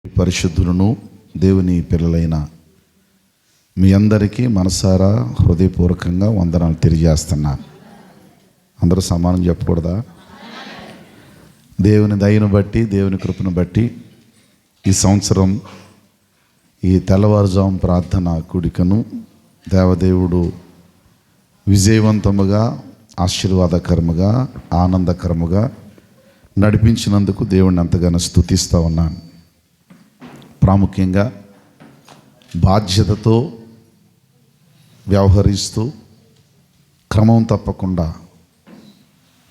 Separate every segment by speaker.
Speaker 1: పరిశుద్ధులను దేవుని పిల్లలైన మీ అందరికీ మనసారా హృదయపూర్వకంగా వందనాలు తెలియజేస్తున్నాను. అందరూ సమానం చెప్పకూడదా? దేవుని దయను బట్టి, దేవుని కృపను బట్టి ఈ సంవత్సరం ఈ తెల్లవారుజాము ప్రార్థన కూడికను దేవదేవుడు విజయవంతముగా, ఆశీర్వాదకరముగా, ఆనందకరముగా నడిపించినందుకు దేవుడిని ఎంతగానో స్తుతిస్తూ ఉన్నాను. ప్రాముఖ్యంగా బాధ్యతతో వ్యవహరిస్తూ క్రమం తప్పకుండా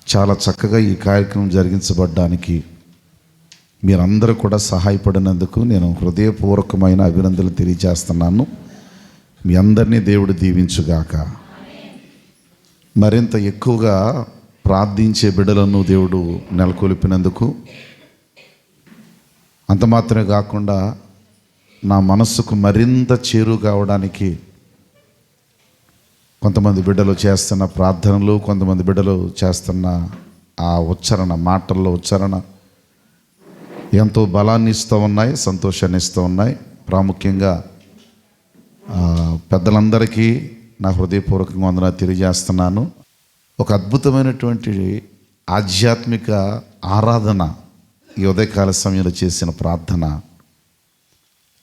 Speaker 1: చాలా చక్కగా ఈ కార్యక్రమం జరిగించబడ్డానికి మీరందరూ కూడా సహాయపడినందుకు నేను హృదయపూర్వకమైన అభినందనలు తెలియజేస్తున్నాను. మీ అందరినీ దేవుడు దీవించుగాక. మరింత ఎక్కువగా ప్రార్థించే బిడ్డలను దేవుడు నెలకొల్పినందుకు, అంత మాత్రమే కాకుండా నా మనస్సుకు మరింత చేరువ కావడానికి కొంతమంది బిడ్డలు చేస్తున్న ప్రార్థనలు, కొంతమంది బిడ్డలు చేస్తున్న ఆ ఉచ్చారణ, మాటల్లో ఉచ్చారణ ఎంతో బలాన్ని ఇస్తూ ఉన్నాయి, సంతోషాన్ని ఇస్తూ ఉన్నాయి. ప్రాముఖ్యంగా పెద్దలందరికీ నా హృదయపూర్వకంగా వందనాలు తెలియజేస్తున్నాను. ఒక అద్భుతమైనటువంటి ఆధ్యాత్మిక ఆరాధన ఈ ఉదయకాల సమయంలో చేసిన ప్రార్థన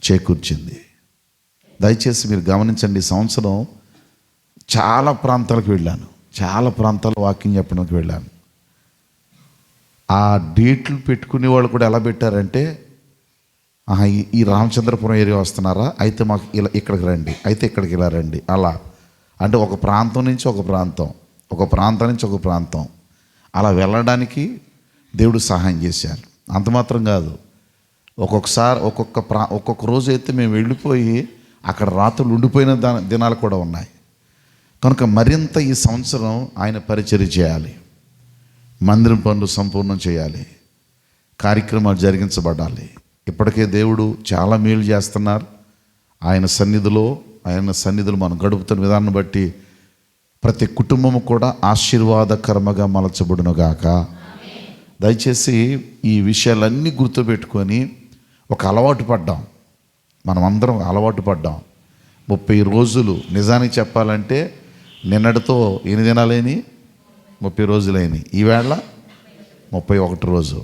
Speaker 1: చేకూర్చింది. దయచేసి మీరు గమనించండి. ఈ సంవత్సరం చాలా ప్రాంతాలకు వెళ్ళాను, చాలా ప్రాంతాలు వాకింగ్ చెప్పడానికి వెళ్ళాను. ఆ డేట్లు పెట్టుకునే వాళ్ళు కూడా ఎలా పెట్టారంటే, ఈ రామచంద్రపురం ఏరియా వస్తున్నారా, అయితే మాకు ఇలా ఇక్కడికి రండి, అయితే ఇక్కడికి ఇలా రండి. అలా అంటే ఒక ప్రాంతం నుంచి ఒక ప్రాంతం, ఒక ప్రాంతం నుంచి ఒక ప్రాంతం అలా వెళ్ళడానికి దేవుడు సహాయం చేశారు. అంత మాత్రం కాదు, ఒక్కొక్కసారి ఒక్కొక్క రోజు అయితే మేము వెళ్ళిపోయి అక్కడ రాత్రులు ఉండిపోయిన దినాలు కూడా ఉన్నాయి. కనుక మరింత ఈ సంవత్సరం ఆయన పరిచర్య చేయాలి, మందిరం పనులు సంపూర్ణం చేయాలి, కార్యక్రమాలు జరిగించబడాలి. ఇప్పటికే దేవుడు చాలా మేలు చేస్తున్నారు. ఆయన సన్నిధిలో మనం గడుపుతున్న విధానం బట్టి ప్రతి కుటుంబము కూడా ఆశీర్వాదకరముగా మలచబడునుగాక. దయచేసి ఈ విషయాలన్నీ గుర్తుపెట్టుకొని ఒక అలవాటు పడ్డాం, మనం అందరం అలవాటు పడ్డాం. 30 రోజులు, నిజానికి చెప్పాలంటే నిన్నటితో ఎన్ని దినాలైనవి? 30 రోజులైనవి. ఈవేళ 31 రోజు.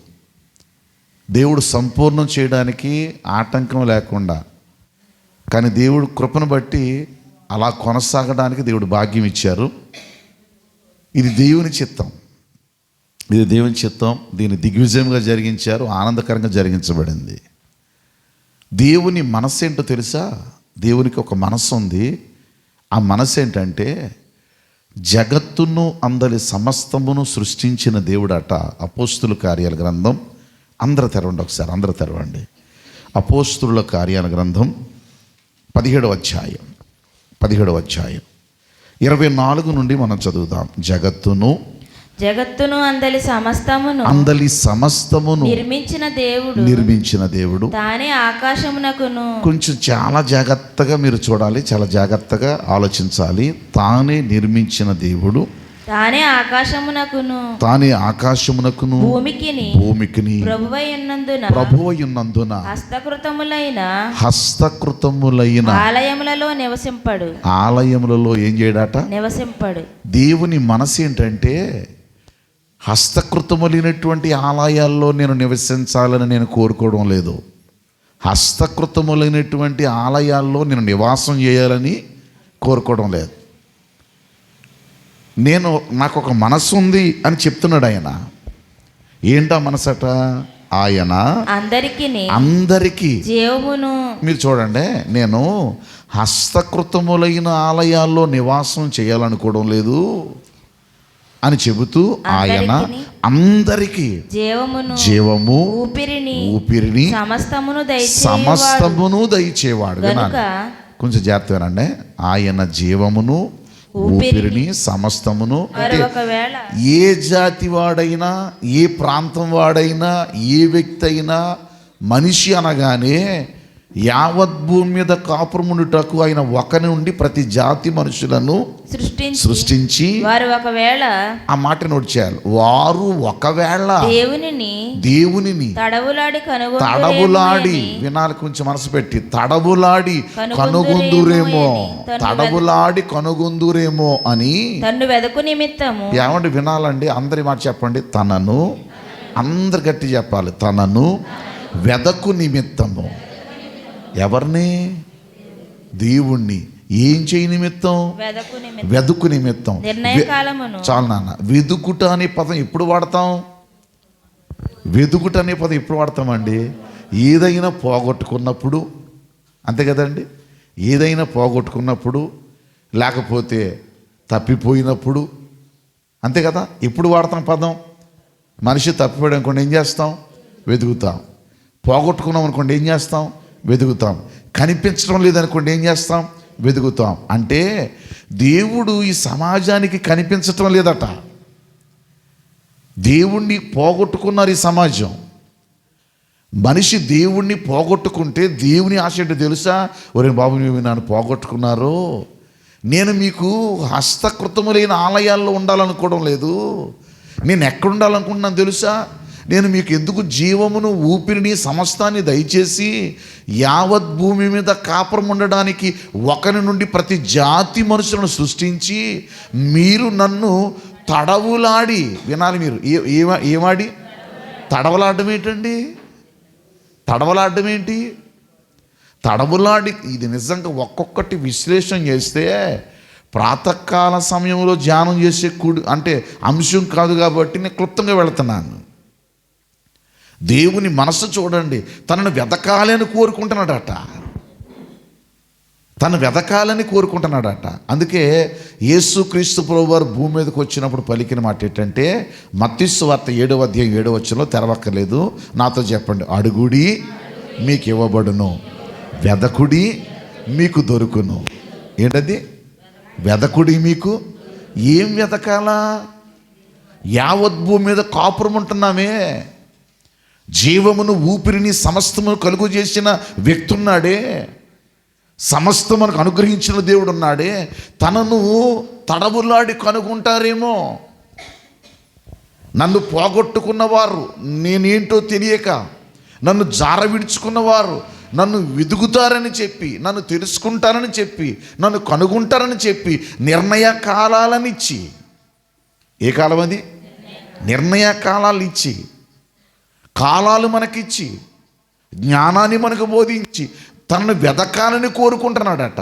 Speaker 1: దేవుడు సంపూర్ణం చేయడానికి ఆటంకం లేకుండా, కానీ దేవుడు కృపను బట్టి అలా కొనసాగడానికి దేవుడు భాగ్యం ఇచ్చారు. ఇది దేవుని చిత్తం, దీన్ని దిగ్విజయంగా జరిగించారు, ఆనందకరంగా జరిగించబడింది. దేవుని మనస్సు ఏంటో తెలుసా? దేవునికి ఒక మనస్సు ఉంది. ఆ మనస్సు ఏంటంటే, జగత్తును అందరి సమస్తమును సృష్టించిన దేవుడట. అపోస్తుల కార్యాల గ్రంథం అందరూ తెరవండి, ఒకసారి అందరూ తెరవండి. అపోస్తుల కార్యాల గ్రంథం 17వ అధ్యాయం 24 నుండి మనం చదువుదాం. జగత్తును అందలి సమస్తమును నిర్మించిన దేవుడు
Speaker 2: తానే ఆకాశమునకును.
Speaker 1: కొంచెం చాలా జాగ్రత్తగా మీరు చూడాలి, చాలా జాగ్రత్తగా ఆలోచించాలి. తానే నిర్మించిన దేవుడు,
Speaker 2: తానే ఆకాశమునకును భూమికిని ప్రభువైయున్నందున హస్తకృతములైన ఆలయములలో ఏం చేయడాట? నివసింపడు. దేవుని మనసు ఏంటంటే, హస్తకృతములైనటువంటి ఆలయాల్లో నేను నివసించాలని నేను కోరుకోవడం లేదు. హస్తకృతములైనటువంటి ఆలయాల్లో నేను నివాసం చేయాలని కోరుకోవడం లేదు. నాకు ఒక మనసు ఉంది అని చెప్తున్నాడు ఆయన. ఏంటా మనసట? ఆయన అందరికీ జీవమును. మీరు చూడండి, నేను హస్తకృతములైన ఆలయాల్లో నివాసం చేయాలనుకోవడం లేదు అని చెబుతూ ఆయన అందరికీ జీవము, ఊపిరిని సమస్తమును దయచేవాడు. కొంచెం జాగ్రత్త వినండి. ఆయన జీవమును, ఊపిరిని, సమస్తమును. ఏ జాతి వాడైనా, ఏ ప్రాంతం వాడైనా, ఏ వ్యక్తి అయినా, మనిషి అనగానే
Speaker 1: యావత్ భూమి మీద కాపురముండుటకు ఆయన ఒక నుండి ప్రతి జాతి మనుషులను సృష్టించి
Speaker 3: వారు ఒకవేళ,
Speaker 1: ఆ మాట నోట్ చేయాలి, వారు ఒకవేళ దేవునిని తడవులాడి, వినాలి కొంచెం మనసు పెట్టి, తడవులాడి కనుగొందురేమో అని
Speaker 3: తన్ను వెదకు నిమిత్తము.
Speaker 1: ఏమంటే వినాలండి, అందరి మాట చెప్పండి, తనను, అందరు గట్టి చెప్పాలి, తనను వెదకు నిమిత్తము. ఎవరిని? దేవుణ్ణి. ఏం చేయి నిమిత్తం? వెదుకు నిమిత్తం. చాలు నాన్న, వెదుకుట అనే పదం ఎప్పుడు వాడతాం? వెదుకుట అనే పదం ఎప్పుడు వాడతామండి? ఏదైనా పోగొట్టుకున్నప్పుడు, అంతే కదండి. ఏదైనా పోగొట్టుకున్నప్పుడు, లేకపోతే తప్పిపోయినప్పుడు, అంతే కదా. ఎప్పుడు వాడతాం పదం? మనిషి తప్పిపోయాడు అనుకోండి, ఏం చేస్తాం? వెతుకుతాం. పోగొట్టుకున్నాం అనుకోండి, ఏం చేస్తాం? వెతుకుతాం. కనిపించడం లేదనుకోండి, ఏం చేస్తాం? వెతుకుతాం. అంటే దేవుడు ఈ సమాజానికి కనిపించటం లేదట. దేవుణ్ణి పోగొట్టుకున్నారు ఈ సమాజం. మనిషి దేవుణ్ణి పోగొట్టుకుంటే దేవుని ఆశ ఏంటో తెలుసా? ఒరే బాబు, నువ్వు నన్ను పోగొట్టుకున్నారు, నేను మీకు హస్తకృతములైన ఆలయాల్లో ఉండాలనుకోవడం లేదు, నేను ఎక్కడ ఉండాలనుకుంటున్నాను తెలుసా? నేను మీకు ఎందుకు జీవమును, ఊపిరిని, సమస్తాన్ని దయచేసి యావత్ భూమి మీద కాపురం ఉండడానికి ఒకరి నుండి ప్రతి జాతి మనుషులను సృష్టించి మీరు నన్ను తడవులాడి, వినాలి మీరు, ఏమాడి? తడవలాడడం ఏంటండి? తడవలాడడం ఏంటి? తడవులాడి. ఇది నిజంగా ఒక్కొక్కటి విశ్లేషణ చేస్తే ప్రాతకాల సమయంలో ధ్యానం చేసే అంటే అంశం కాదు కాబట్టి నేను క్లుప్తంగా వెళుతున్నాను. దేవుని మనసు చూడండి, తనను వెతకాలని కోరుకుంటున్నాడట. తను వెతకాలని కోరుకుంటున్నాడట. అందుకే యేసుక్రీస్తు ప్రభువారు భూమి మీదకి వచ్చినప్పుడు పలికిన మాట ఏంటంటే, మత్తయి సువార్త 7వ అధ్యాయం 7వ వచనంలో, తెరవక్కర్లేదు, నాతో చెప్పండి, అడుగుడి మీకు ఇవ్వబడును, వెదకుడి మీకు దొరుకును. ఏంటది? వెదకుడి మీకు. ఏం వెతకాలా? యావత్ భూమి మీద కాపురం ఉంటున్నామే, జీవమును, ఊపిరిని, సమస్తమును కలుగు చేసిన వ్యక్తి ఉన్నాడే, సమస్తం మనకు అనుగ్రహించిన దేవుడు ఉన్నాడే, తనను తడవులాడి కనుగొంటారేమో. నన్ను పోగొట్టుకున్నవారు, నేనేంటో తెలియక నన్ను జార విడుచుకున్నవారు నన్ను వెదుగుతారని చెప్పి, నన్ను తెలుసుకుంటారని చెప్పి, నన్ను కనుగొంటారని చెప్పి నిర్ణయ కాలాలనిచ్చి, ఏ కాలం అది? నిర్ణయ కాలాలు ఇచ్చి, కాలాలు మనకిచ్చి, జ్ఞానాన్ని మనకు బోధించి తనను వెదకాలని కోరుకుంటున్నాడట.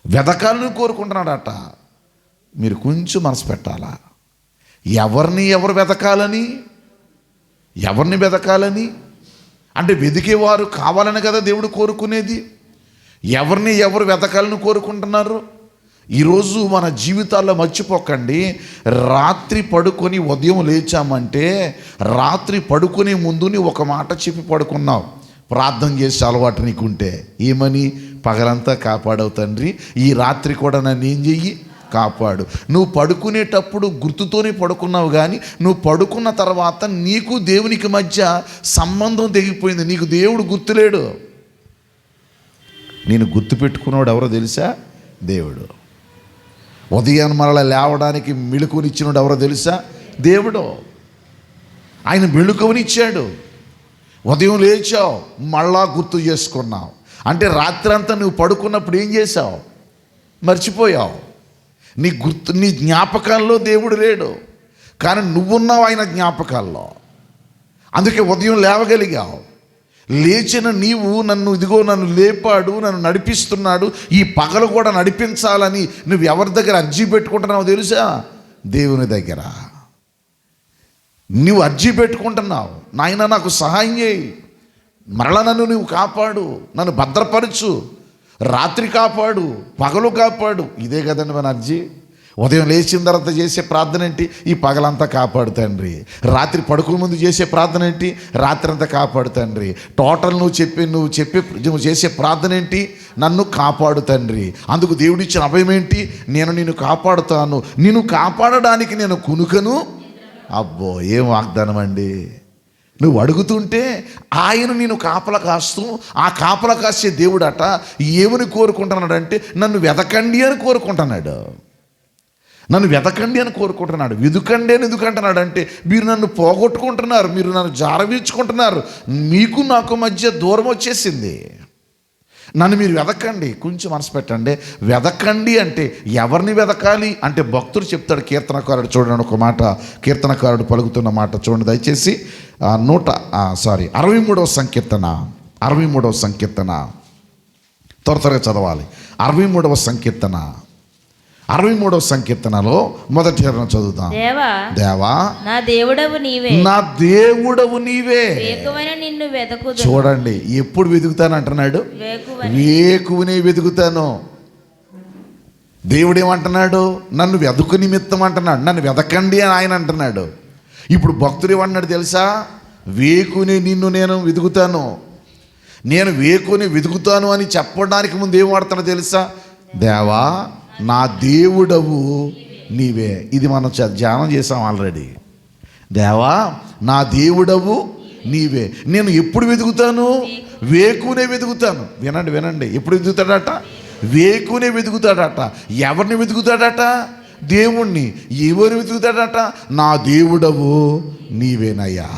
Speaker 1: వెదకాలని కోరుకుంటున్నాడట. మీరు కొంచెం మనసు పెట్టాలా? ఎవరు వెతకాలని? ఎవరిని వెతకాలని అంటే వెతికేవారు కావాలని కదా దేవుడు కోరుకునేది. ఎవరు వెతకాలని కోరుకుంటున్నారు? ఈరోజు మన జీవితాల్లో మర్చిపోకండి, రాత్రి పడుకొని ఉదయం లేచామంటే రాత్రి పడుకునే ముందుని ఒక మాట చెప్పి పడుకున్నావు, ప్రార్థన చేసే అలవాటు నీకుంటే. ఏమని? పగలంతా కాపాడవు తండ్రి, ఈ రాత్రి కూడా నన్ను ఏం చెయ్యి? కాపాడు. నువ్వు పడుకునేటప్పుడు గుర్తుతోనే పడుకున్నావు, కానీ నువ్వు పడుకున్న తర్వాత నీకు దేవునికి మధ్య సంబంధం తెగిపోయింది. నీకు దేవుడు గుర్తులేడు. నేను గుర్తుపెట్టుకున్నాడు ఎవరో తెలుసా? దేవుడు. ఉదయాన్ని మరలా లేవడానికి మెళుకునిచ్చినాడు ఎవరో తెలుసా? దేవుడు. ఆయన మెళుకువనిచ్చాడు. ఉదయం లేచావు, మళ్ళా గుర్తు చేసుకున్నావు. అంటే రాత్రి అంతా నువ్వు పడుకున్నప్పుడు ఏం చేశావు? మర్చిపోయావు. నీ జ్ఞాపకాల్లో దేవుడు లేడు, కానీ నువ్వున్నావు ఆయన జ్ఞాపకాల్లో. అందుకే ఉదయం లేవగలిగావు. లేచిన నీవు నన్ను లేపాడు, నన్ను నడిపిస్తున్నాడు, ఈ పగలు కూడా నడిపించాలని నువ్వు ఎవరి దగ్గర అర్జీ పెట్టుకుంటున్నావు తెలుసా? దేవుని దగ్గర నువ్వు అర్జీ పెట్టుకుంటున్నావు. నాయన నాకు సహాయం చేయి, మరలా నన్ను నువ్వు కాపాడు, నన్ను భద్రపరచు, రాత్రి కాపాడు, పగలు కాపాడు. ఇదే కదండి మన అర్జీ. ఉదయం లేచిన తర్వాత చేసే ప్రార్థన ఏంటి? ఈ పగలంతా కాపాడు తండ్రి. రాత్రి పడుకునే ముందు చేసే ప్రార్థన ఏంటి? రాత్రి అంతా కాపాడు తండ్రి. టోటల్ నువ్వు చేసే ప్రార్థన ఏంటి? నన్ను కాపాడు తండ్రి. అందుకు దేవుడిచ్చిన అభయం ఏంటి? నేను నిన్ను కాపాడుతాను, నిన్ను కాపాడడానికి నేను కునుకను. అబ్బో, ఏం వాగ్దానం అండి! నువ్వు అడుగుతుంటే ఆయన నేను కాపలా కాస్తూ ఆ కాపలా కాసే దేవుడట ఏమని కోరుకుంటున్నాడంటే నన్ను వెతకండి అని కోరుకుంటున్నాడు. నన్ను వెతకండి అని కోరుకుంటున్నాడు. వెతుకండి అని ఎందుకంటున్నాడు అంటే మీరు నన్ను పోగొట్టుకుంటున్నారు, మీరు నన్ను జారవీర్చుకుంటున్నారు, మీకు నాకు మధ్య దూరం వచ్చేసింది. నన్ను మీరు వెతకండి. కొంచెం మనసు పెట్టండి. వెతకండి అంటే ఎవరిని వెతకాలి అంటే భక్తుడు చెప్తాడు. కీర్తనకారుడు చూడండి ఒక మాట, కీర్తనకారుడు పలుకుతున్న మాట చూడండి దయచేసి. 63వ సంకీర్తన, 63వ సంకీర్తన త్వరగా చదవాలి. 63వ సంకీర్తన, 63వ సంకీర్తనలో మొదటి చరణం చదువుతాం. దేవా
Speaker 3: నా దేవుడవు నీవే,
Speaker 1: నా దేవుడవు నీవే,
Speaker 3: వేకువన నిన్ను వెదకుదు.
Speaker 1: చూడండి ఎప్పుడు వెతుకుతాను అంటున్నాడు, వేకువనే వెతుకుతాను. దేవుడు ఏమంటున్నాడు, నన్ను వెతుకు నిమిత్తం అంటున్నాడు, నన్ను వెతకండి అని ఆయన అంటున్నాడు. ఇప్పుడు భక్తుడు ఏమన్నాడు తెలుసా, వేకుని నిన్ను నేను వెతుకుతాను. నేను వేకుని వెతుకుతాను అని చెప్పడానికి ముందు ఏం వాడుతానో తెలుసా, దేవా నా దేవుడవు నీవే. ఇది మనం ధ్యానం చేసాం ఆల్రెడీ. దేవా నా దేవుడవు నీవే. నేను ఎప్పుడు వెతుకుతాను, వేకునే వెతుకుతాను. వినండి వినండి, ఎప్పుడు వెతుకుతాడట, వేకునే వెతుకుతాడట. ఎవరిని వెతుకుతాడట, దేవుణ్ణి. ఎవరు వెతుకుతాడట, నా దేవుడవు నీవేనయ్యా,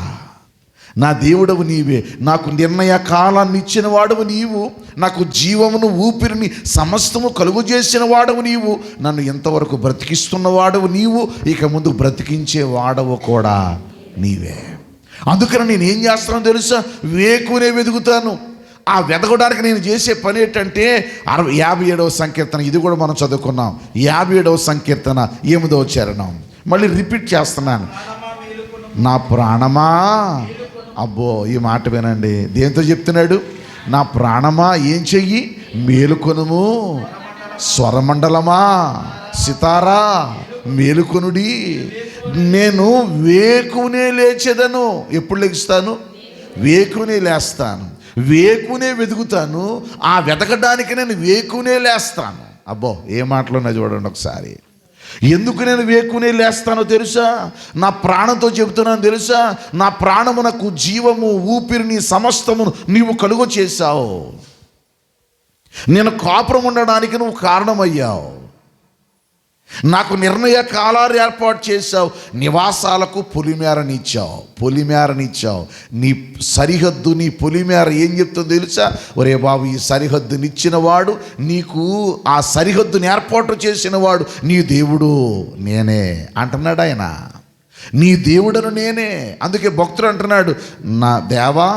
Speaker 1: నా దేవుడవు నీవే, నాకు నిర్ణయ కాలాన్ని ఇచ్చిన వాడవు నీవు, నాకు జీవమును ఊపిరిని సమస్తము కలుగు చేసిన వాడవు నీవు, నన్ను ఎంతవరకు బ్రతికిస్తున్న వాడవు నీవు, ఇక ముందు బ్రతికించే వాడవు కూడా నీవే. అందుకని నేను ఏం చేస్తానో తెలుసా, వేకునే వెతుకుతాను. ఆ వెతకడానికి నేను చేసే పని ఏంటంటే 57వ సంకీర్తన, ఇది కూడా మనం చదువుకున్నాం. 57వ సంకీర్తన 8వ చరణం మళ్ళీ రిపీట్ చేస్తున్నాను. నా ప్రాణమా, అబ్బో ఈ మాట వినండి, దేంతో చెప్తున్నాడు, నా ప్రాణమా ఏం చెయ్యి, మేలుకొనుము, స్వరమండలమా సితారా మేలుకొనుడి, నేను వేకునే లేచెదను. ఎప్పుడు లెగుస్తాను, వేకునే లేస్తాను, వేకునే వెతుకుతాను. ఆ వెతకడానికి నేను వేకునే లేస్తాను. అబ్బో ఏ మాటలు ఉన్నాయి చూడండి ఒకసారి. ఎందుకు నేను వేకునే లేస్తానో తెలుసా, నా ప్రాణంతో చెబుతున్నాను తెలుసా, నా ప్రాణమునకు జీవము ఊపిరిని సమస్తమును నీవు కలుగు చేశావు. నేను కాపురం ఉండడానికి నువ్వు కారణమయ్యావు. నాకు నిర్ణయ కాలాలు ఏర్పాటు చేశావు. నివాసాలకు పొలిమేరనిచ్చావు, పొలిమేరనిచ్చావు. నీ సరిహద్దు, నీ పొలిమేర ఏం చెప్తుందో తెలుసా, ఒరే బాబు ఈ సరిహద్దునిచ్చిన వాడు, నీకు ఆ సరిహద్దుని ఏర్పాటు చేసిన వాడు నీ దేవుడు నేనే అంటున్నాడు ఆయన. నీ దేవుడను నేనే. అందుకే భక్తుడు అంటున్నాడు, నా దేవా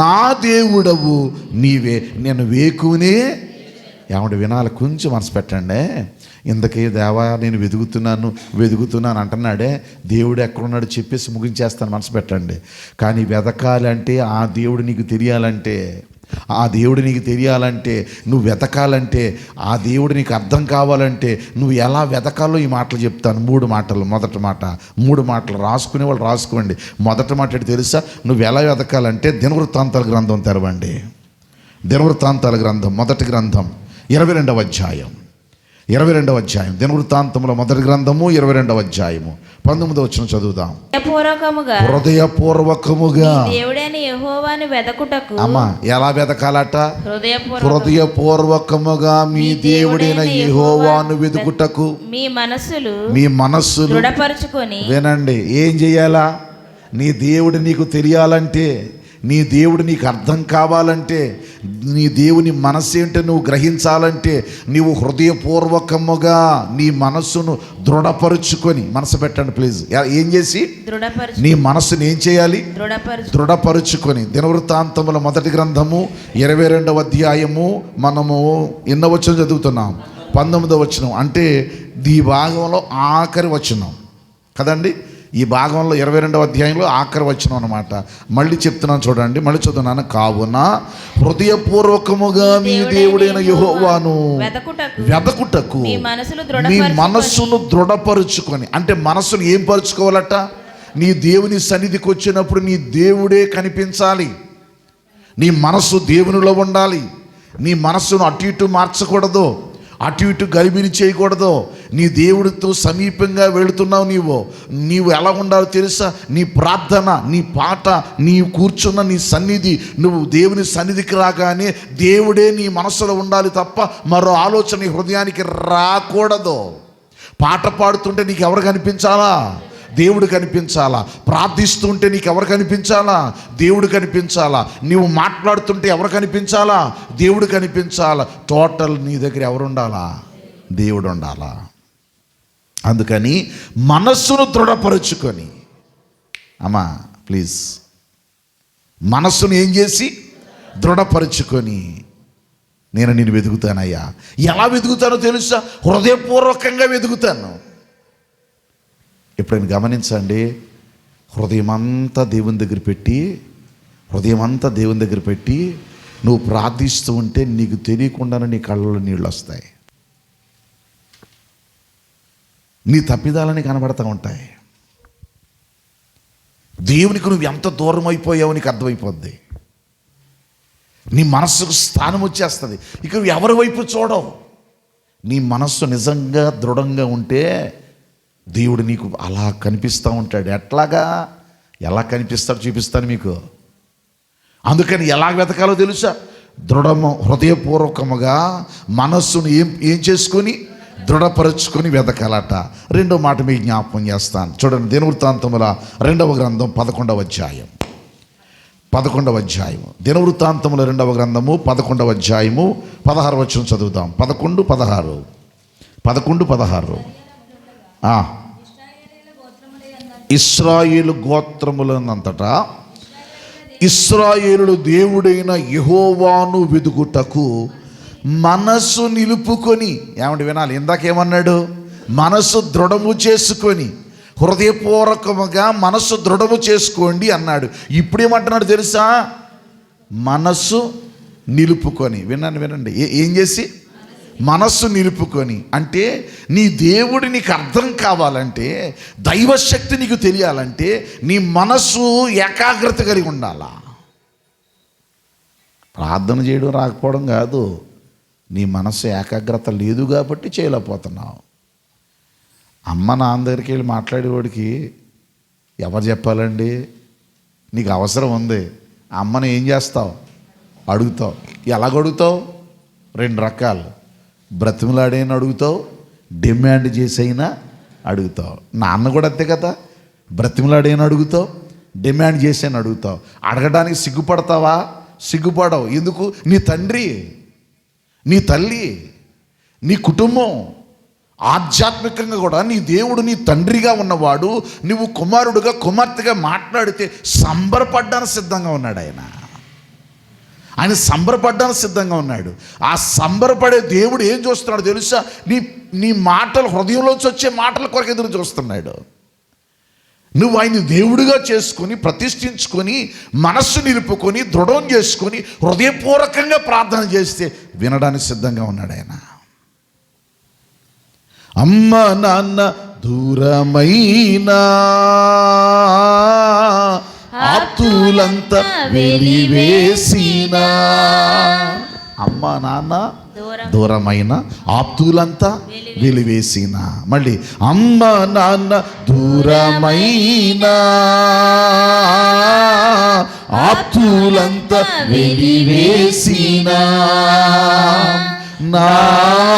Speaker 1: నా దేవుడవు నీవే, నేను వేకునే. ఏమంటే వినాలి, కొంచెం మనసు పెట్టండి. ఇందుకే దేవా నేను వెతుకుతున్నాను అంటున్నాడే, దేవుడు ఎక్కడున్నాడు చెప్పేసి ముగించేస్తాను, మనసు పెట్టండి. కానీ వెతకాలంటే ఆ దేవుడు నీకు తెలియాలంటే, ఆ దేవుడు నీకు తెలియాలంటే, నువ్వు వెతకాలంటే, ఆ దేవుడు నీకు అర్థం కావాలంటే నువ్వు ఎలా వెతకాలో ఈ మాటలు చెప్తాను. 3 మాటలు. మొదటి మాట, 3 మాటలు రాసుకునే వాళ్ళు రాసుకోండి. మొదటి మాట ఏంటి తెలుసా, నువ్వు ఎలా వెతకాలంటే దినవృత్తాంతాల గ్రంథం తెరవండి. దినవృత్తాంతాల గ్రంథం మొదటి గ్రంథం 22వ అధ్యాయం, 22వ అధ్యాయం దినవృత్తాంతముల మొదటి గ్రంథము 22వ అధ్యాయము 19వ వచనం చదువుదాం. హృదయపూర్వకముగా
Speaker 3: దేవుడైన యెహోవాను వెదకుటకు.
Speaker 1: అమ్మా ఎలా వెతకాలట, హృదయపూర్వకముగా మీ దేవుడైన యెహోవాను వెతుకుటకు మీ మనస్సులు
Speaker 3: దృఢపరచుకొని.
Speaker 1: వినండి, ఏం చేయాలా, నీ దేవుడు నీకు తెలియాలంటే, నీ దేవుడు నీకు అర్థం కావాలంటే, నీ దేవుని మనస్సు ఏంటో నువ్వు గ్రహించాలంటే నీవు హృదయపూర్వకముగా నీ మనస్సును దృఢపరుచుకొని, మనసు పెట్టండి ప్లీజ్, ఏం చేసి, నీ మనస్సును ఏం చేయాలి, దృఢపరుచుకొని. దినవృత్తాంతముల మొదటి గ్రంథము 22వ అధ్యాయము మనము ఎన్న వచనం చదువుతున్నాం, 19వ వచనం. అంటే ఈ భాగంలో ఆఖరి వచనం కదండి, ఈ భాగంలో 22వ అధ్యాయంలో ఆఖరి వచనం అనమాట. మళ్ళీ చెప్తున్నాను చూడండి, మళ్ళీ చదువుతున్నాను. కావున హృదయపూర్వకముగా మీ దేవుడైన యెహోవాను వెతకుటకు మీ మనస్సును దృఢపరుచుకొని. అంటే మనస్సును ఏం పరుచుకోవాలట, నీ దేవుని సన్నిధికి వచ్చినప్పుడు నీ దేవుడే కనిపించాలి. నీ మనస్సు దేవునిలో ఉండాలి. నీ మనస్సును అటు ఇటు మార్చకూడదు. అటు ఇటు గలిబిలి చేయకూడదు. నీ దేవుడితో సమీపంగా వెళుతున్నావు. నీవు ఎలా ఉండాలో తెలుసా? నీ ప్రార్థన, నీ పాట, నీ కూర్చున్న నీ సన్నిధి, నువ్వు దేవుని సన్నిధికి రాగానే దేవుడే నీ మనసులో ఉండాలి తప్ప మరో ఆలోచన నీ హృదయానికి రాకూడదు. పాట పాడుతుంటే నీకు ఎవరు కనిపించాలా? దేవుడు కనిపించాలా. ప్రార్థిస్తుంటే నీకు ఎవరు కనిపించాలా? దేవుడు కనిపించాలా. నీవు మాట్లాడుతుంటే ఎవరు కనిపించాలా? దేవుడు కనిపించాలా. టోటల్ నీ దగ్గర ఎవరు ఉండాలా? దేవుడు ఉండాలా. అందుకని మనస్సును దృఢపరుచుకొని, అమ్మా ప్లీజ్, మనస్సును ఏం చేసి దృఢపరుచుకొని, నేను నిన్ను వెతుకుతానయ్యా. ఎలా వెతుకుతానో తెలుసా? హృదయపూర్వకంగా వెతుకుతాను. ఎప్పుడైనా గమనించండి, హృదయమంతా దేవుని దగ్గర పెట్టి నువ్వు ప్రార్థిస్తూ ఉంటే నీకు తెలియకుండానే నీ కళ్ళలో నీళ్ళు వస్తాయి. నీ తప్పిదాలని కనబడతా ఉంటాయి. దేవునికి నువ్వు ఎంత దూరం అయిపోయావో నీకు అర్థమైపోద్ది. నీ మనస్సుకు స్థానం వచ్చేస్తుంది. ఇక నువ్వు ఎవరి వైపు చూడవు. నీ మనస్సు నిజంగా దృఢంగా ఉంటే దేవుడు నీకు అలా కనిపిస్తూ ఉంటాడు. ఎలా కనిపిస్తాడో చూపిస్తాను మీకు. అందుకని ఎలా వెతకాలో తెలుసా? హృదయపూర్వకముగా మనస్సును ఏం చేసుకొని దృఢపరుచుకొని వెతకాలట. రెండో మాట మీకు జ్ఞాపకం చేస్తాను. చూడండి, దినవృత్తాంతముల 2వ గ్రంథం 11వ అధ్యాయం. దినవృత్తాంతముల 2వ గ్రంథము 11వ అధ్యాయము 16వ వచనం చదువుదాం. 11-16. ఇశ్రాయేలు గోత్రములనంతటా ఇశ్రాయేలుడు దేవుడైన యెహోవాను వెదుకుటకు మనస్సు నిలుపుకొని, ఏమంటే వినాలి, ఇందాకేమన్నాడు? మనస్సు దృఢము చేసుకొని, హృదయపూర్వకముగా మనస్సు దృఢము చేసుకోండి అన్నాడు. ఇప్పుడేమంటున్నాడు తెలుసా? మనస్సు నిలుపుకొని. వినండి, ఏం చేసి? మనస్సు నిలుపుకొని. అంటే నీ దేవుడు నీకు అర్థం కావాలంటే, దైవశక్తి నీకు తెలియాలంటే నీ మనస్సు ఏకాగ్రత కలిగి ఉండాలా. ప్రార్థన చేయడం రాకపోవడం కాదు, నీ మనస్సు ఏకాగ్రత లేదు కాబట్టి చేయలేకపోతున్నావు. అమ్మ నాన్న దగ్గరికి వెళ్ళి మాట్లాడేవాడికి ఎవరు చెప్పాలండి? నీకు అవసరం ఉంది, అమ్మని ఏం చేస్తావు? అడుగుతావు. ఎలాగడుగుతావు? 2 రకాలు. బ్రతిమలాడైనా అడుగుతావు, డిమాండ్ చేసైనా అడుగుతావు. నాన్న కూడా అంతే కదా, బ్రతిమలాడైనా అడుగుతావు, డిమాండ్ చేసైనా అడుగుతావు. అడగడానికి సిగ్గుపడతావా? సిగ్గుపడవు. ఎందుకు? నీ తండ్రి, నీ తల్లి, నీ కుటుంబం, ఆధ్యాత్మికంగా కూడా నీ దేవుడు నీ తండ్రిగా ఉన్నవాడు. నువ్వు కుమారుడుగా కుమార్తెగా మాట్లాడితే సంబరపడ్డానికి సిద్ధంగా ఉన్నాడు. ఆయన సంబరపడ్డానికి సిద్ధంగా ఉన్నాడు. ఆ సంబరపడే దేవుడు ఏం చూస్తున్నాడు తెలుసా? నీ మాటలు, హృదయంలోంచి వచ్చే మాటల కొరకు ఎదురు చూస్తున్నాడు. నువ్వు ఆయన దేవుడిగా చేసుకొని, ప్రతిష్ఠించుకొని, మనస్సు నిలుపుకొని, దృఢం చేసుకొని, హృదయపూర్వకంగా ప్రార్థన చేస్తే వినడానికి సిద్ధంగా ఉన్నాడు ఆయన. అమ్మ నాన్న దూరమైనా ఆప్తులంతా వెలివేసినా, అమ్మ నాన్న దూరమైన ఆప్తులంతా వెలివేసినా. మళ్ళీ అమ్మ నాన్న దూరమైన ఆప్తులంతా వెలివేసినా, నా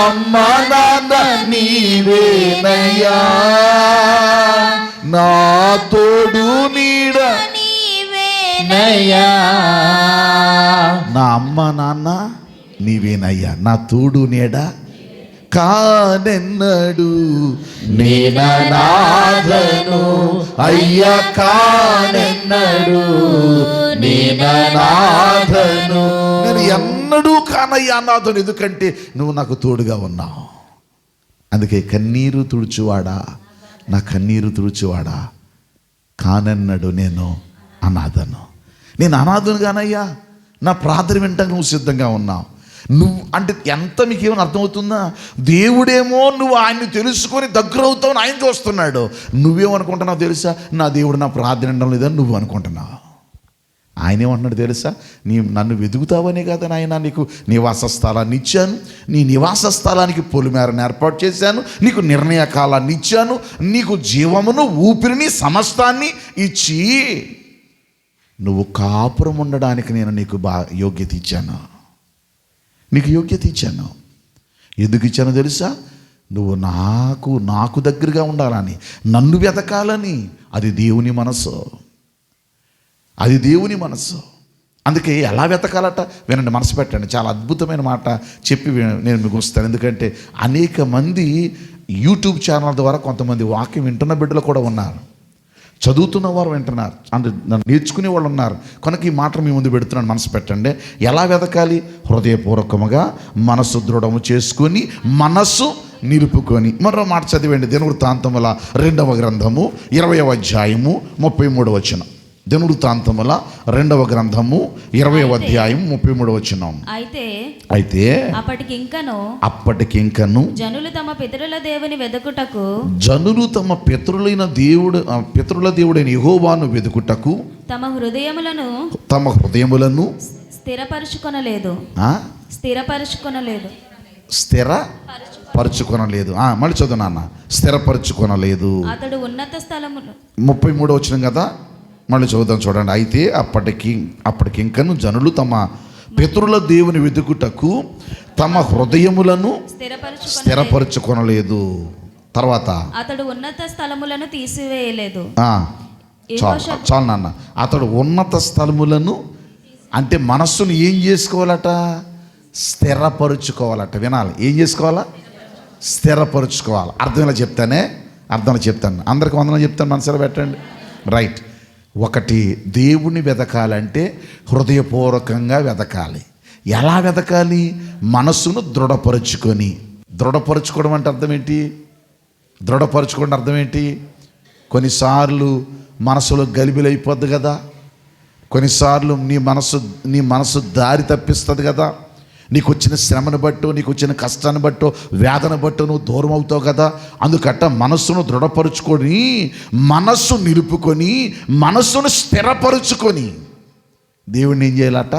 Speaker 1: అమ్మ నాన్న నీవేనయ్యా, నా తోడు నీడ నీవేనయ్యా. నా అమ్మ నాన్న నీవేనయ్యా, నా తోడు నీడ కానెన్నడు నేననాథను అయ్యా, కానెన్నడు నేననాథను. నేను ఎన్నడూ కానయ్యా అనాథను, ఎందుకంటే నువ్వు నాకు తోడుగా ఉన్నావు. అందుకే కన్నీరు తుడుచువాడా, నా కన్నీరు తుడుచువాడా, కానెన్నడు నేను అనాథను. నేను అనాథను కానయ్యా, నా ప్రార్థన వింటానికి నువ్వు సిద్ధంగా ఉన్నావు. నువ్వు అంటే ఎంత మీకేమైనా అర్థమవుతుందా? దేవుడేమో నువ్వు ఆయన్ని తెలుసుకొని దగ్గర అవుతావని ఆయన చూస్తున్నాడు. నువ్వేమనుకుంటున్నావు తెలుసా? నా దేవుడు నా ప్రార్థన వినడం లేదని నువ్వు అనుకుంటున్నావు. ఆయన ఏమంటున్నాడు తెలుసా? నన్ను వెతుకుతావనే కదా నాయన నీకు నివాస స్థలాన్ని ఇచ్చాను, నీ నివాస స్థలానికి పొలిమేరను ఏర్పాటు చేశాను, నీకు నిర్ణయ కాలాన్ని ఇచ్చాను, నీకు జీవమును ఊపిరిని సమస్తాన్ని ఇచ్చి నువ్వు కాపురం ఉండడానికి నేను నీకు యోగ్యత ఇచ్చాను. నీకు యోగ్యత ఇచ్చాను. ఎందుకు ఇచ్చానో తెలుసా? నువ్వు నాకు దగ్గరగా ఉండాలని, నన్ను వెతకాలని. అది దేవుని మనసు, అది దేవుని మనసు. అందుకే ఎలా వెతకాలట వినండి, మనసు పెట్టండి. చాలా అద్భుతమైన మాట చెప్పి నేను మీకు వస్తాను. ఎందుకంటే అనేక మంది యూట్యూబ్ ఛానల్ ద్వారా కొంతమంది వాక్యం వింటున్న బిడ్డలు కూడా ఉన్నారు, చదువుతున్న వారు వింటున్నారు, నన్ను నేర్చుకునే వాళ్ళు ఉన్నారు. కనుక ఈ మాట మీ ముందు పెడుతున్నాను, మనసు పెట్టండి. ఎలా వెతకాలి? హృదయపూర్వకముగా మనసు దృఢము చేసుకొని, మనస్సు నిలుపుకొని. మరో మాట చదివండి, దినవృత్తాంతముల 2వ గ్రంథము 20వ అధ్యాయము 33వ వచనం. దినవృత్తాంతముల 2వ గ్రంథము 20వ అధ్యాయం 33వ వచనం. అయితే అప్పటికింకను
Speaker 3: జనులు తమ పితరుల దేవుని వెదకుటకు,
Speaker 1: జనులు తమ పితరుల దేవుడైన యెహోవాను వెదుకుటకు
Speaker 3: తమ
Speaker 1: హృదయములను
Speaker 3: స్థిరపరచుకొనలేదు.
Speaker 1: మళ్ళీ చదువు నాన్న. స్థిరపరచుకొనలేదు.
Speaker 3: అతడు ఉన్నత స్థలములు
Speaker 1: 33వ వచనం కదా, మళ్ళీ చదువుదాం చూడండి. అయితే అప్పటికింకను జనులు తమ పితరుల దేవుని వెతుకుటకు తమ హృదయములను స్థిరపరచుకొనలేదు. తర్వాత
Speaker 3: అతడు ఉన్నత స్థలములను తీసివేయలేదు.
Speaker 1: చాలు నాన్న. అతడు ఉన్నత స్థలములను అంటే మనస్సును ఏం చేసుకోవాలట? స్థిరపరుచుకోవాలట. వినాలి, ఏం చేసుకోవాలా? స్థిరపరుచుకోవాలి. అర్థంలో చెప్తాను. అందరికి వందనం చెప్తాను, మనసులో పెట్టండి. రైట్. ఒకటి, దేవుని వెతకాలంటే హృదయపూర్వకంగా వెతకాలి. ఎలా వెతకాలి? మనస్సును దృఢపరుచుకోవడం అంటే అర్థం ఏంటి? దృఢపరుచుకోవడం అర్థం ఏంటి? కొన్నిసార్లు మనసులో గలిబిలైపోద్ది కదా, కొన్నిసార్లు నీ మనసు దారి తప్పిస్తుంది కదా. నీకు వచ్చిన శ్రమను బట్టో, నీకు వచ్చిన కష్టాన్ని బట్టో, వేదన బట్టో నువ్వు దూరం అవుతావు కదా. అందుకట్ట మనస్సును దృఢపరుచుకొని, మనస్సు నిలుపుకొని, మనస్సును స్థిరపరుచుకొని దేవుణ్ణి ఏం చేయాలట?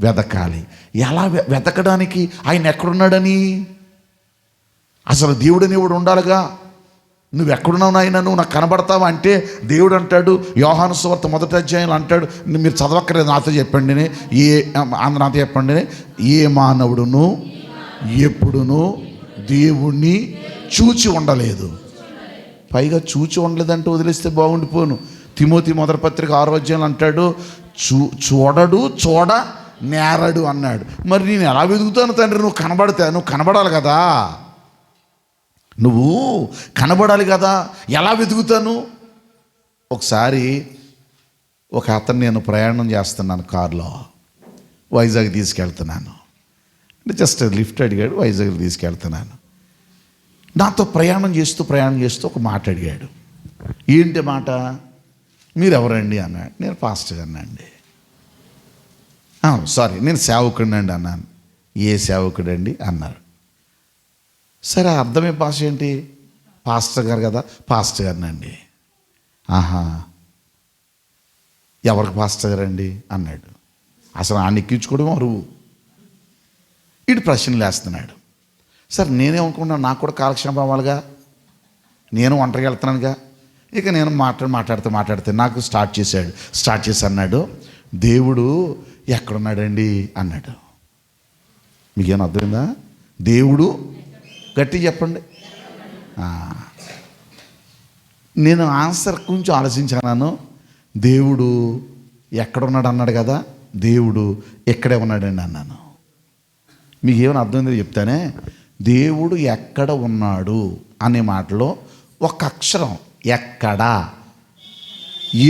Speaker 1: వెతకాలి. ఎలా వెతకడానికి? ఆయన ఎక్కడున్నాడని. అసలు దేవుడని ఎవడు ఉండాలిగా. నువ్వు ఎక్కడున్నావు నాయన, నువ్వు నాకు కనబడతావా అంటే దేవుడు అంటాడు, యోహాను సువార్త 1వ అధ్యాయంలో అంటాడు, మీరు చదవక్కర్లేదు, నాతో చెప్పండి, నాతో చెప్పండి, ఏ మానవుడును ఎప్పుడును దేవుణ్ణి చూచి ఉండలేదు. పైగా చూచి ఉండలేదంటే వదిలేస్తే బాగుండిపోను. తిమోతి 1వ పత్రిక 6వ అధ్యాయంలో అంటాడు, చూడ నేరడు అన్నాడు. మరి నేను ఎలా వెతుకుతాను తండ్రి? నువ్వు కనబడాలి కదా, నువ్వు కనబడాలి కదా. ఎలా వెతుకుతాను? ఒకసారి ఒక అతను, నేను ప్రయాణం చేస్తున్నాను కారులో, వైజాగ్ తీసుకెళ్తున్నాను. అంటే జస్ట్ లిఫ్ట్ అడిగాడు, వైజాగ్ తీసుకెళ్తున్నాను. నాతో ప్రయాణం చేస్తూ ఒక మాట అడిగాడు. ఏంటి మాట? మీరెవరండి అన్నాడు. నేను పాస్టర్ గారిని అండి. సారీ, నేను సేవకుడిని అండి అన్నాను. ఏ సేవకుడండి అన్నారు. సరే, అర్థమే భాష ఏంటి? పాస్టర్ గారు కదా, పాస్టర్ గారిని అండి. ఆహా, ఎవరికి పాస్టర్ గారండి అన్నాడు. అసలు ఆయన ఎక్కించుకోవడం అరువు. ఇటు ప్రశ్నలు వేస్తున్నాడు. సరే, నేనేమనుకున్నాను, నాకు కూడా కాలక్షేపం అవ్వాలిగా, నేను ఒంటరిగా వెళ్తున్నానుగా. ఇక నేను మాట్లాడితే నాకు స్టార్ట్ చేసి అన్నాడు, దేవుడు ఎక్కడున్నాడండి అన్నాడు. మీకేమైనా అర్థమైందా? దేవుడు గట్టి చెప్పండి. నేను ఆన్సర్ కొంచెం ఆలోచించాను. దేవుడు ఎక్కడున్నాడు అన్నాడు కదా, దేవుడు ఎక్కడే ఉన్నాడండి అన్నాను. మీకు ఏమైనా అర్థమైందో చెప్తానే. దేవుడు ఎక్కడ ఉన్నాడు అనే మాటలో ఒక అక్షరం ఎక్కడా,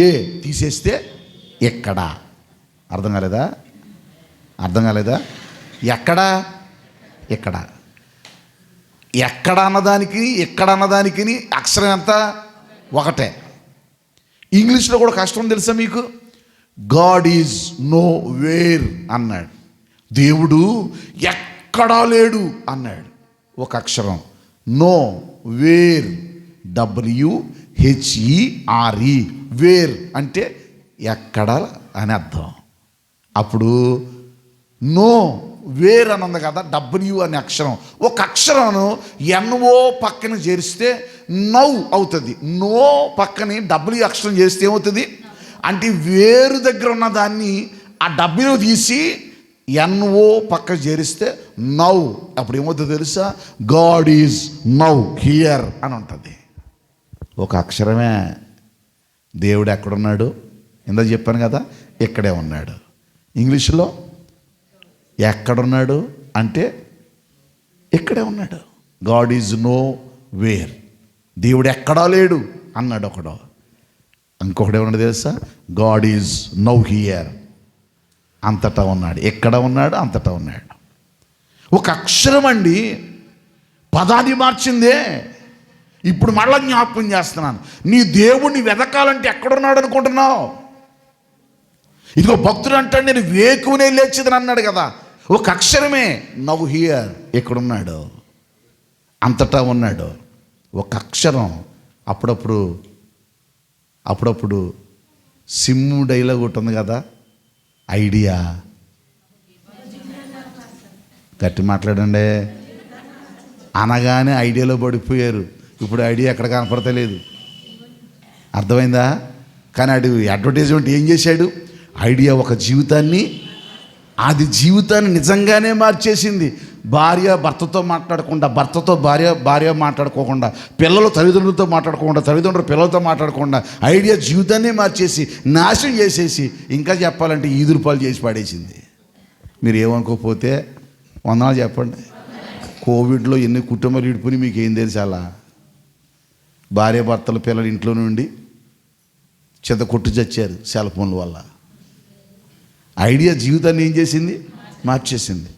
Speaker 1: ఏ తీసేస్తే ఎక్కడా. అర్థం కాలేదా? ఎక్కడా ఎక్కడ అన్నదానికి అక్షరం ఎంత? ఒకటే. ఇంగ్లీష్లో కూడా కష్టం తెలుసా మీకు? గాడ్ ఈజ్ నో వేర్ అన్నాడు. దేవుడు ఎక్కడా లేడు అన్నాడు. ఒక అక్షరం. నో వేర్, WHERE, వేర్ అంటే ఎక్కడ అని అర్థం. అప్పుడు నో వేర్ అని ఉంది కదా, డబ్ల్యూ అనే అక్షరం, ఒక అక్షరం ఎన్ఓ పక్కన చేరిస్తే నౌ అవుతుంది. నో పక్కని డబ్ల్యూ అక్షరం చేస్తే ఏమవుతుంది అంటే వేరు దగ్గర ఉన్న దాన్ని ఆ డబ్ల్యూ తీసి ఎన్ఓ పక్క చేరిస్తే నౌ. అప్పుడు ఏమవుతుంది తెలుసా? గాడ్ ఈజ్ నౌ హియర్ అని ఉంటుంది. ఒక అక్షరమే. దేవుడు ఎక్కడున్నాడు? ఇందాక చెప్పాను కదా, ఇక్కడే ఉన్నాడు. ఇంగ్లీష్లో ఎక్కడున్నాడు అంటే ఇక్కడే ఉన్నాడు. God is know where. దేవుడు ఎక్కడా లేడు అన్నాడు ఒకడు. ఇంకొకడు ఏమన్నాడు తెలుసా? God is now here. అంతటా ఉన్నాడు, ఎక్కడ ఉన్నాడు, అంతటా ఉన్నాడు. ఒక అక్షరం అండి పదాన్ని మార్చిందే. ఇప్పుడు మళ్ళా జ్ఞాపకం చేస్తున్నాను, నీ దేవుణ్ణి వెతకాలంటే ఎక్కడున్నాడు అనుకుంటున్నావు? ఇదిగో భక్తుడు అంటాడు, నేను వేకునే లేచిదని అన్నాడు కదా. ఒక అక్షరమే నౌ హియర్, ఎక్కడున్నాడు, అంతటా ఉన్నాడు. ఒక అక్షరం. అప్పుడప్పుడు సిమ్ము డైలాగ్ ఒకటి ఉంది కదా, ఐడియా. గట్టి మాట్లాడండి. అనగానే ఐడియాలో పడిపోయారు. ఇప్పుడు ఐడియా ఎక్కడ కనపడతలేదు. అర్థమైందా? కానీ అడు అడ్వర్టైజ్మెంట్ ఏం చేశాడు? ఐడియా ఒక జీవితాన్ని, అది జీవితాన్ని నిజంగానే మార్చేసింది. భార్య భర్తతో మాట్లాడకుండా, భర్తతో భార్య మాట్లాడుకోకుండా, పిల్లలు తల్లిదండ్రులతో మాట్లాడుకోకుండా, తల్లిదండ్రులు పిల్లలతో మాట్లాడకుండా ఐడియా జీవితాన్నే మార్చేసి నాశనం చేసేసి, ఇంకా చెప్పాలంటే ఈదురుపాలు చేసి పడేసింది. మీరు ఏమనుకోకపోతే వందనాలు చెప్పండి. కోవిడ్లో ఎన్ని కుటుంబాలు విడిపోయి మీకు ఏం తెలుసు? అలా భార్య భర్తలు పిల్లలు ఇంట్లో నుండి చెత్త కొట్టు చచ్చారు సెల్ ఫోన్ల వల్ల. ఐడియా జీవితాన్ని ఏం చేసింది? మార్చేసింది.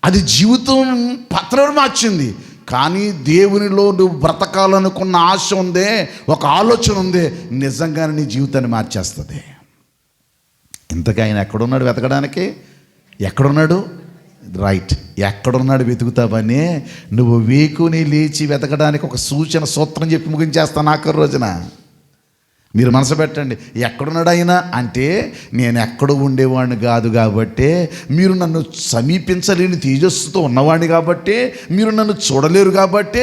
Speaker 1: అది జీవితం పత్రం మార్చింది. కానీ దేవునిలో నువ్వు బ్రతకాలనుకున్న ఆశ ఉందే, ఒక ఆలోచన ఉందే, నిజంగానే నీ జీవితాన్ని మార్చేస్తుంది. ఇంతకీ ఆయన ఎక్కడున్నాడు వెతకడానికి? ఎక్కడున్నాడు? రైట్, ఎక్కడున్నాడు వెతుకుతావని నువ్వు వేకుని లేచి వెతకడానికి ఒక సూచన సూత్రం చెప్పి ముగించేస్తాను ఆఖరి రోజున. మీరు మనసు పెట్టండి. ఎక్కడున్నాడు ఆయన అంటే, నేను ఎక్కడ ఉండేవాడిని కాదు కాబట్టి, మీరు నన్ను సమీపించలేని తేజస్సుతో ఉన్నవాడిని కాబట్టి, మీరు నన్ను చూడలేరు కాబట్టి,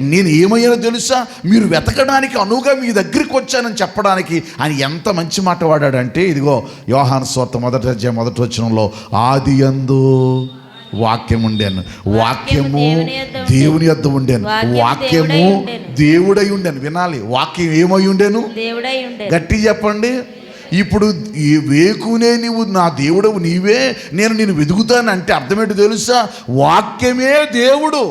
Speaker 1: నేను ఏమయ్యానో తెలుసా? మీరు వెతకడానికి అనువుగా మీ దగ్గరికి వచ్చానని చెప్పడానికి ఆయన ఎంత మంచి మాట వాడాడంటే, ఇదిగో యోహాను సువార్త 1:1 ఆదియందు వాక్యం ఉండేను, వాక్యము దేవుని యొద్ద ఉండేను, వాక్యము దేవుడై ఉండేను. వినాలి, వాక్యం ఏమై ఉండేను? గట్టి చెప్పండి. ఇప్పుడు ఈ వేకునే నీవు నా దేవుడవు, నీవే నేను నిన్ను వెతుకుతానంటే అర్థమేంటో తెలుసా? వాక్యమే దేవుడు.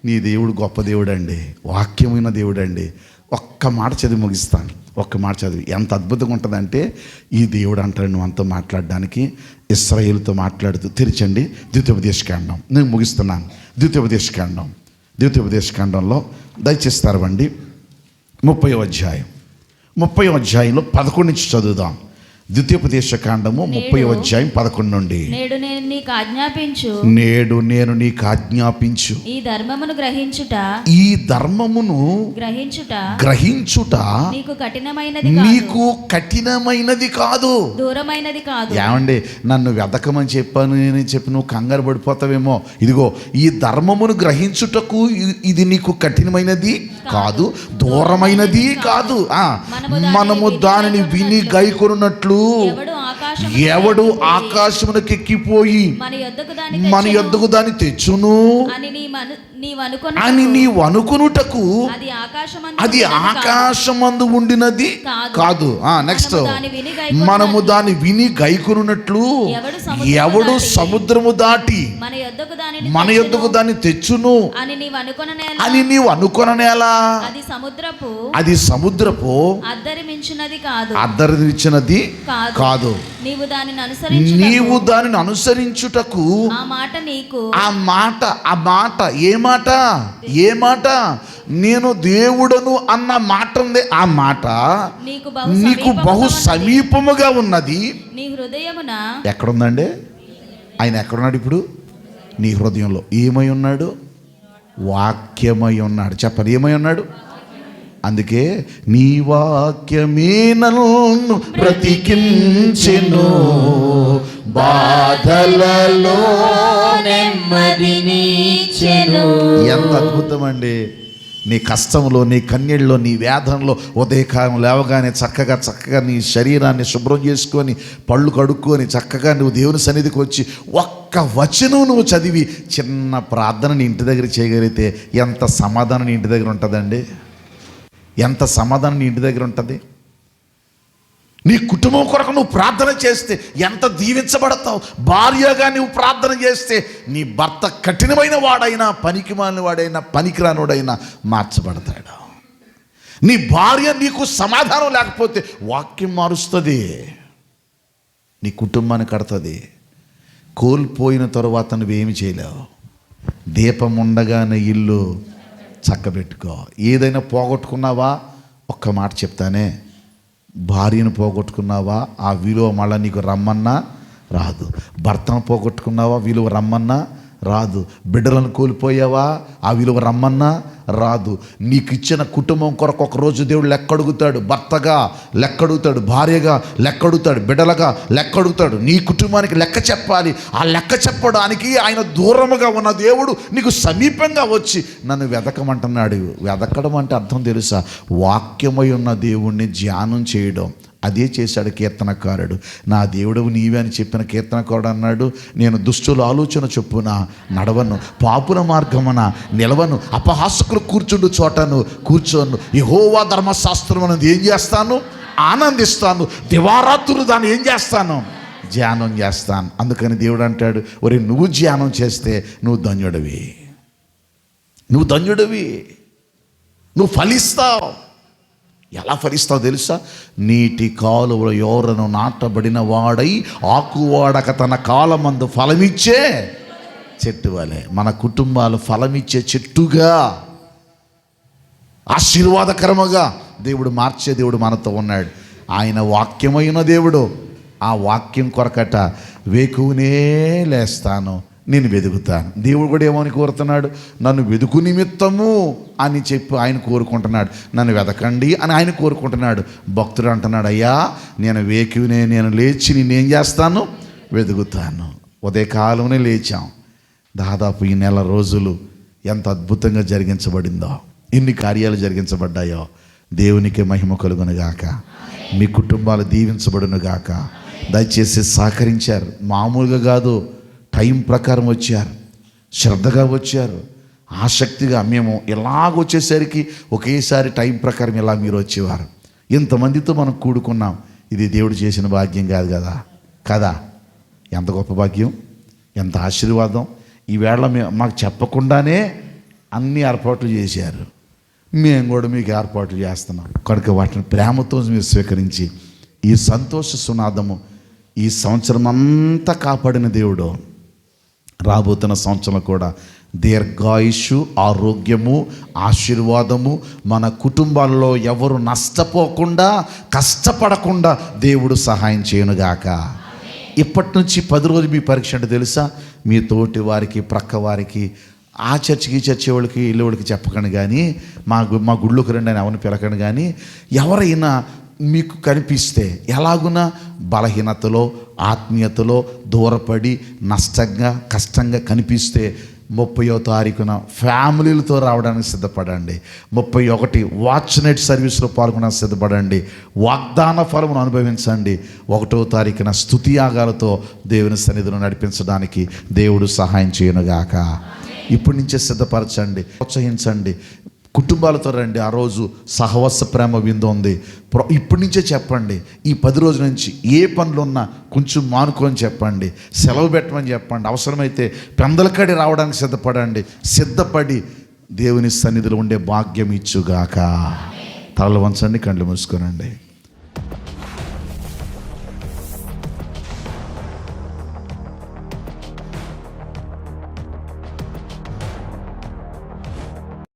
Speaker 1: నీ దేవుడు గొప్ప దేవుడు అండి, వాక్యమైన దేవుడు అండి. ఒక్క మాట చదివి ముగిస్తాను. ఒక్క మాట చదివి ఎంత అద్భుతంగా ఉంటుందంటే, ఈ దేవుడు అంటాడు నువ్వు అంతా మాట్లాడడానికి. ఇశ్రాయేలుతో మాట్లాడుతూ తెరిచండి ద్వితీయోపదేశకాండం. నేను ముగిస్తున్నాను. ద్వితీయోపదేశకాండంలో దయచేసి తెరవండి. 30వ అధ్యాయం. 30వ అధ్యాయంలో 11 నుంచి చదువుదాం. ద్వితీయోపదేశకాండము 30వ అధ్యాయం 11 నుండి.
Speaker 3: నేడు నేను నీకు ఆజ్ఞాపించు ఈ ధర్మమును గ్రహించుట నీకు కఠినమైనది కాదు, దూరమైనది కాదు. ఏమండి, నన్ను వెతకమని చెప్పాను నేను చెప్పి నువ్వు కంగారు పడిపోతావేమో. ఇదిగో ఈ ధర్మమును గ్రహించుటకు ఇది నీకు కఠినమైనది కాదు, దూరమైనది కాదు. మనము దానిని విని గైకొనున్నట్లు ఎవడు ఆకాశమునకు ఎక్కిపోయి మన యొద్దకు దాన్ని తెచ్చును అని నీవు అనుకొనుటకు అది ఆకాశమందు ఉండినది కాదు. నెక్స్ట్, మనము దాన్ని విని గైకొనున్నట్లు ఎవడు సముద్రము దాటి మన యొద్దకు దాన్ని తెచ్చును అని నీవు అనుకొననేలా? అది సముద్రపు అద్దరిమించినది కాదు. నీవు దానిని అనుసరించుటకు ఏ మాట నేను దేవుడను అన్న మాట ఉంది. ఆ మాట నీకు బహు సమీపముగా ఉన్నది. ఎక్కడుందండి ఆయన? ఎక్కడున్నాడు ఇప్పుడు? నీ హృదయంలో. ఏమై ఉన్నాడు? వాక్యమై ఉన్నాడు. చెప్పండి, ఏమై ఉన్నాడు? అందుకే నీ వాక్యమే నన్ను బ్రతికించెను,
Speaker 4: శ్రమలలో నెమ్మదినిచ్చెను.
Speaker 3: ఎంత అద్భుతం అండి. నీ కష్టంలో, నీ కన్నీళ్ళలో, నీ వేదనలో ఉదయకాలం లేవగానే చక్కగా నీ శరీరాన్ని శుభ్రం చేసుకొని పళ్ళు కడుక్కొని చక్కగా నువ్వు దేవుని సన్నిధికి వచ్చి ఒక్క వచనం నువ్వు చదివి చిన్న ప్రార్థన నీ ఇంటి దగ్గర చేయగలిగితే ఎంత సమాధానం నీ ఇంటి దగ్గర ఉంటుందండి. ఎంత సమాధానం నీ ఇంటి దగ్గర ఉంటుంది. నీ కుటుంబం కొరకు నువ్వు ప్రార్థన చేస్తే ఎంత దీవించబడతావు. భార్యగా నువ్వు ప్రార్థన చేస్తే నీ భర్త కఠినమైన వాడైనా, పనికిమాలిన వాడైనా, పనికిరానివాడైనా మార్చబడతాడు. నీ భార్య నీకు సమాధానం లేకపోతే వాక్యం మారుస్తుంది, నీ కుటుంబాన్ని కడుతుంది. కోల్పోయిన తరువాత నువ్వేమి చేయలేవు. దీపం ఉండగానే ఇల్లు చక్కబెట్టుకో. ఏదైనా పోగొట్టుకున్నావా? ఒక్క మాట చెప్తానే, భార్యను పోగొట్టుకున్నావా? ఆ విలువ మళ్ళీ నీకు రమ్మన్నా రాదు. భర్తను పోగొట్టుకున్నావా? విలువ రమ్మన్నా రాదు. బిడ్డలను కోల్పోయావా? ఆ విలువ రమ్మన్నా రాదు. నీకు ఇచ్చిన కుటుంబం కొరకు ఒకరోజు దేవుడు లెక్కడుగుతాడు. భర్తగా లెక్కడుగుతాడు, భార్యగా లెక్కడుగుతాడు, బిడ్డలుగా లెక్కడుగుతాడు. నీ కుటుంబానికి లెక్క చెప్పాలి. ఆ లెక్క చెప్పడానికి ఆయన దూరముగా ఉన్న దేవుడు నీకు సమీపంగా వచ్చి నన్ను వెదకమంటున్నాడు. వెదకడం అంటే అర్థం తెలుసా? వాక్యమై ఉన్న దేవుణ్ణి ధ్యానం చేయడం. అదే చేశాడు కీర్తనకారుడు. నా దేవుడవు నీవే అని చెప్పిన కీర్తనకారుడు అన్నాడు, నేను దుష్టుల ఆలోచన చొప్పున నడవను, పాపుల మార్గమున నిలవను, అపహాసకులు కూర్చుండు చోటను కూర్చోను. యెహోవా ధర్మశాస్త్రం అనేది ఏం చేస్తాను? ఆనందిస్తాను. దివారాత్రులు దాన్ని ఏం చేస్తాను? ధ్యానం చేస్తాను. అందుకని దేవుడు అంటాడు, ఒరే నువ్వు ధ్యానం చేస్తే నువ్వు ధన్యుడివి, నువ్వు ధన్యుడివి, నువ్వు ఫలిస్తావు. ఎలా ఫలిస్తావు తెలుసా? నీటి కాలువలో ఎవరను నాటబడిన వాడై ఆకువాడక తన కాలమందు ఫలమిచ్చే చెట్టు వలె. మన కుటుంబాలు ఫలమిచ్చే చెట్టుగా, ఆశీర్వాదకరముగా దేవుడు మార్చే దేవుడు మనతో ఉన్నాడు. ఆయన వాక్యమైన దేవుడు. ఆ వాక్యం కొరకట వేకునే లేస్తాను, నేను వెతుకుతాను. దేవుడు కూడా ఏమని కోరుతున్నాడు? నన్ను వెతుకు నిమిత్తము అని చెప్పి ఆయన కోరుకుంటున్నాడు. నన్ను వెతకండి అని ఆయన కోరుకుంటున్నాడు. భక్తుడు అంటున్నాడు, అయ్యా నేను వేకునే నేను లేచి నేనేం చేస్తాను? వెతుకుతాను. ఉదయకాలంలో లేచాం. దాదాపు ఈ నెల రోజులు ఎంత అద్భుతంగా జరిగించబడిందో, ఎన్ని కార్యాలు జరిగించబడ్డాయో. దేవునికి మహిమ కలుగునుగాక. మీ కుటుంబాలు దీవించబడునుగాక. దయచేసి సహకరించారు. మామూలుగా కాదు, టైం ప్రకారం వచ్చారు, శ్రద్ధగా వచ్చారు, ఆసక్తిగా. మేము ఇలాగొచ్చేసరికి ఒకేసారి టైం ప్రకారం ఇలా మీరు వచ్చేవారు. ఇంతమందితో మనం కూడుకున్నాం. ఇది దేవుడు చేసిన భాగ్యం కాదు కదా? కదా? ఎంత గొప్ప భాగ్యం, ఎంత ఆశీర్వాదం. ఈవేళ మాకు చెప్పకుండానే అన్ని ఏర్పాట్లు చేశారు. మేము కూడా మీకు ఏర్పాట్లు చేస్తున్నాం కనుక వాటిని ప్రేమతో మీరు స్వీకరించి ఈ సంతోష సునాదము ఈ సంవత్సరం అంతా కాపాడిన దేవుడు రాబోతున్న సంవత్సరం కూడా దీర్ఘాయుషు, ఆరోగ్యము, ఆశీర్వాదము మన కుటుంబాల్లో ఎవరు నష్టపోకుండా, కష్టపడకుండా దేవుడు సహాయం చేయనుగాక. ఇప్పటి నుంచి 10 రోజులు మీ పరీక్ష అంటే తెలుసా? మీ తోటి వారికి, ప్రక్క వారికి, ఆ చర్చికి ఈ చర్చి వాళ్ళకి ఇల్లు వాళ్ళకి చెప్పకండి, కానీ మా గుళ్ళోకి రండి అని ఎవరిని పిలకండి. కానీ ఎవరైనా మీకు కనిపిస్తే ఎలాగున్నా బలహీనతలో, ఆత్మీయతలో దూరపడి నష్టంగా, కష్టంగా కనిపిస్తే 30వ తారీఖున ఫ్యామిలీలతో రావడానికి సిద్ధపడండి. 31 వాచ్ నైట్ సర్వీస్లో పాల్గొనడానికి సిద్ధపడండి. వాగ్దాన ఫలమును అనుభవించండి. 1వ తారీఖున స్తుతి యాగాలతో దేవుని సన్నిధిలో నడిపించడానికి దేవుడు సహాయం చేయనుగాక. ఇప్పటి నుంచే సిద్ధపరచండి, ప్రోత్సహించండి. కుటుంబాలతో రండి. ఆ రోజు సహవాస ప్రేమ విందు ఉంది. ఇప్పటి నుంచే చెప్పండి. ఈ 10 రోజుల నుంచి ఏ పనులు ఉన్నా కొంచెం మానుకొని చెప్పండి, సెలవు పెట్టమని చెప్పండి. అవసరమైతే పెందలకడి రావడానికి సిద్ధపడండి. సిద్ధపడి దేవుని సన్నిధిలో ఉండే భాగ్యం ఇచ్చుగాక. తలలు వంచండి, కళ్ళు మూసుకోనండి.